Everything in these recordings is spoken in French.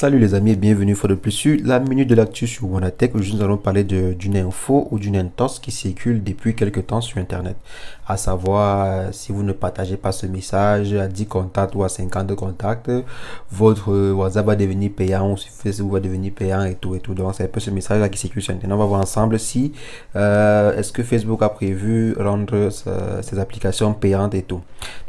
Salut les amis et bienvenue une fois de plus sur la minute de l'actu sur Wanatech. Aujourd'hui nous allons parler d'une info ou d'une entorse qui circule depuis quelques temps sur internet. À savoir, si vous ne partagez pas ce message à 10 contacts ou à 50 contacts, votre WhatsApp va devenir payant ou Facebook va devenir payant et tout. Donc c'est un peu ce message là qui circule sur internet. On va voir ensemble si est-ce que Facebook a prévu rendre ses applications payantes et tout.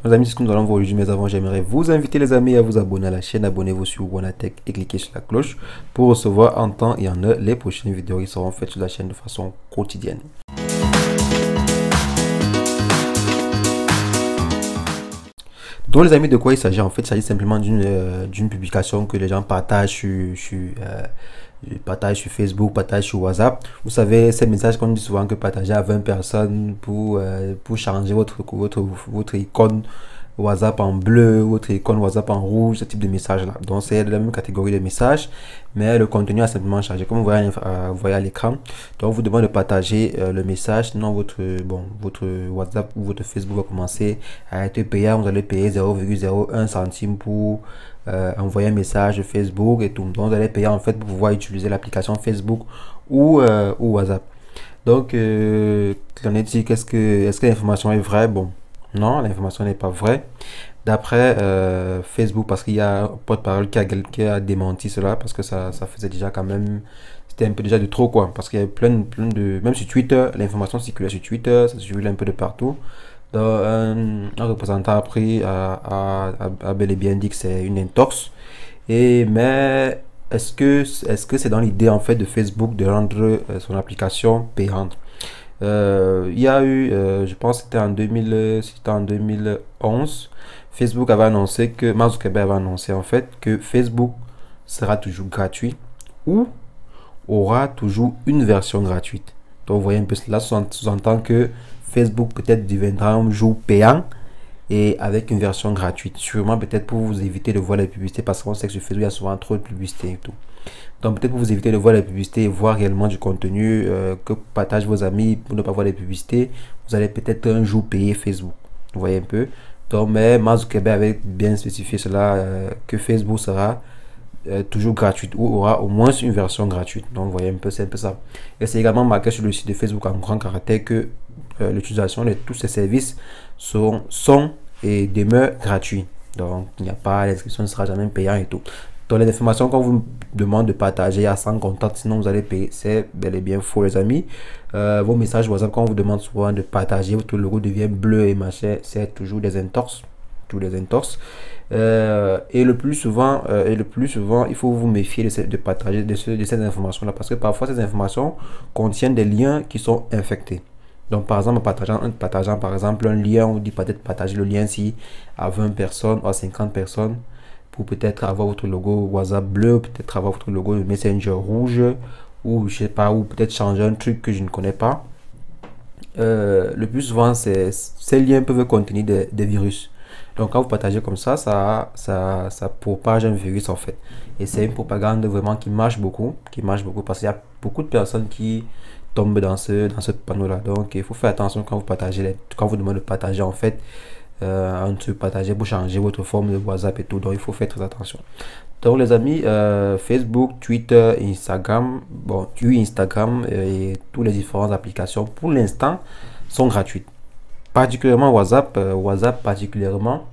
Donc les amis, c'est ce que nous allons voir aujourd'hui, mais avant j'aimerais vous inviter les amis à vous abonner à la chaîne. Abonnez-vous sur Wanatech et cliquez sur la cloche pour recevoir en temps et en heure les prochaines vidéos qui seront faites sur la chaîne de façon quotidienne. Donc les amis, de quoi il s'agit? En fait, il s'agit simplement d'une publication que les gens partagent sur Facebook, partagent sur WhatsApp. Vous savez, ces messages qu'on dit souvent que partager à 20 personnes pour changer votre icône WhatsApp en bleu, votre icône WhatsApp en rouge, ce type de message là. Donc c'est la même catégorie de messages, mais le contenu a simplement changé, comme vous voyez à l'écran. Donc vous demandez de partager le message, sinon votre WhatsApp ou votre Facebook va commencer à être payant. Vous allez payer 0,01 centime pour envoyer un message Facebook et tout. Donc vous allez payer en fait pour pouvoir utiliser l'application Facebook ou WhatsApp. Donc qu'en est-il? Est-ce que l'information est vraie? Bon, non, l'information n'est pas vraie. D'après Facebook, parce qu'il y a un porte-parole qui a démenti cela, parce que ça faisait déjà quand même, c'était un peu déjà de trop quoi. Parce qu'il y a plein de, même sur Twitter, l'information circulait sur Twitter, ça circulait un peu de partout. Donc, un représentant a bel et bien dit que c'est une intox. Mais est-ce que c'est dans l'idée en fait de Facebook de rendre son application payante? Il y a eu, je pense que c'était en 2011, Facebook avait annoncé que Mark Zuckerberg avait annoncé en fait que Facebook sera toujours gratuit ou aura toujours une version gratuite. Donc vous voyez un peu cela, sous-entend que Facebook peut-être deviendra un jour payant et avec une version gratuite. Sûrement peut-être pour vous éviter de voir les publicités, parce qu'on sait que sur Facebook il y a souvent trop de publicités et tout. Donc peut-être pour vous éviter de voir les publicités et voir réellement du contenu que partagent vos amis, pour ne pas voir les publicités, vous allez peut-être un jour payer Facebook. Vous voyez un peu. Donc mais Mark Zuckerberg avait bien spécifié cela, que Facebook sera toujours gratuite ou aura au moins une version gratuite. Donc vous voyez un peu, c'est un peu ça. Et c'est également marqué sur le site de Facebook en grand caractère que l'utilisation de tous ces services sont et demeurent gratuits. Donc il n'y a pas, l'inscription ne sera jamais payante et tout. Donc les informations qu'on vous demande de partager à 100 contacts, sinon vous allez payer, c'est bel et bien faux les amis. Vos messages WhatsApp, quand on vous demande souvent de partager, votre logo devient bleu et machin, c'est toujours des entorses. Tous les entorses. Et le plus souvent, il faut vous méfier de partager de ces informations là, parce que parfois ces informations contiennent des liens qui sont infectés. Donc par exemple, en partageant par exemple un lien, on dit peut-être partager le lien si à 20 personnes ou à 50 personnes pour peut-être avoir votre logo WhatsApp bleu, peut-être avoir votre logo de Messenger rouge, ou je sais pas, ou peut-être changer un truc que je ne connais pas. Le plus souvent, ces liens peuvent contenir des virus. Donc quand vous partagez comme ça propage un virus en fait. Et c'est une propagande vraiment qui marche beaucoup, parce qu'il y a beaucoup de personnes qui tombent dans ce panneau là. Donc il faut faire attention quand vous partagez, quand vous demandez de partager en fait, partager pour changer votre forme de WhatsApp et tout. Donc il faut faire très attention. Donc les amis, Facebook, Twitter, Instagram, Instagram et toutes les différentes applications pour l'instant sont gratuites. Particulièrement WhatsApp, particulièrement,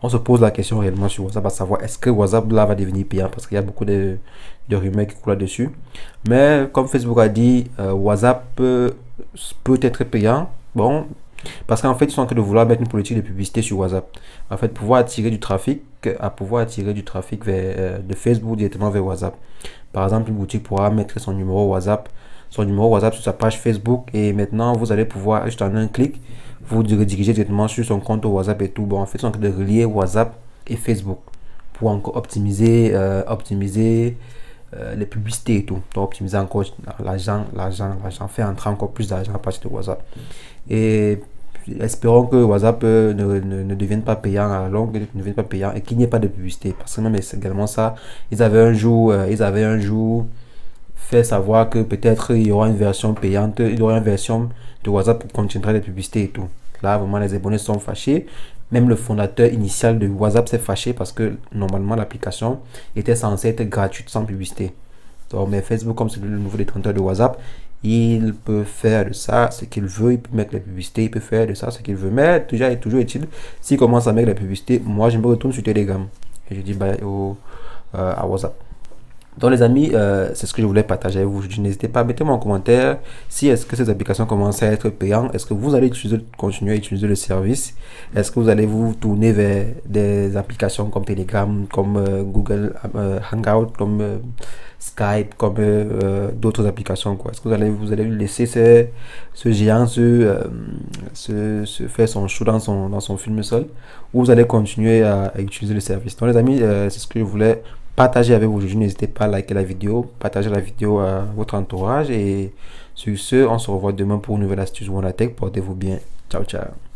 on se pose la question réellement sur WhatsApp, à savoir est-ce que WhatsApp là va devenir payant, parce qu'il y a beaucoup de rumeurs qui coulent là-dessus. Mais comme Facebook a dit, WhatsApp peut être payant. Bon, parce qu'en fait ils sont en train de vouloir mettre une politique de publicité sur WhatsApp. En fait, pouvoir attirer du trafic vers de Facebook directement vers WhatsApp. Par exemple, une boutique pourra mettre son numéro WhatsApp sur sa page Facebook, et maintenant vous allez pouvoir juste en un clic vous rediriger directement sur son compte WhatsApp et tout. Bon, en fait, ils sont en train de relier WhatsApp et Facebook pour encore optimiser les publicités et tout. Donc optimiser encore l'argent, faire entrer encore plus d'argent à partir de WhatsApp. Et espérons que WhatsApp ne devienne pas payant à la longue, ne devienne pas payant et qu'il n'y ait pas de publicité, parce que même c'est également ça, ils avaient un jour fait savoir que peut-être il y aura une version payante, il y aura une version de WhatsApp qui contiendra des publicités et tout. Là vraiment les abonnés sont fâchés, Même le fondateur initial de WhatsApp s'est fâché parce que normalement l'application était censée être gratuite sans publicité. Donc, mais Facebook, comme c'est le nouveau détenteur de WhatsApp, il peut faire de ça ce qu'il veut, il peut mettre les publicités, il peut faire de ça ce qu'il veut. Mais toujours est-il, s'il commence à mettre les publicités, moi je me retourne sur Telegram et je dis bye à WhatsApp. Donc les amis, c'est ce que je voulais partager avec vous. N'hésitez pas, mettez-moi en commentaire si est-ce que ces applications commencent à être payantes. Est-ce que vous allez continuer à utiliser le service? Est-ce que vous allez vous tourner vers des applications comme Telegram, comme Google Hangout, comme Skype, comme d'autres applications quoi? Est-ce que vous allez laisser ce géant se faire son show dans son film seul, ou vous allez continuer à utiliser le service? Donc les amis, c'est ce que je voulais partager avec vous aujourd'hui. N'hésitez pas à liker la vidéo, partager la vidéo à votre entourage, et sur ce, on se revoit demain pour une nouvelle astuce WannaTech. Portez-vous bien. Ciao, ciao.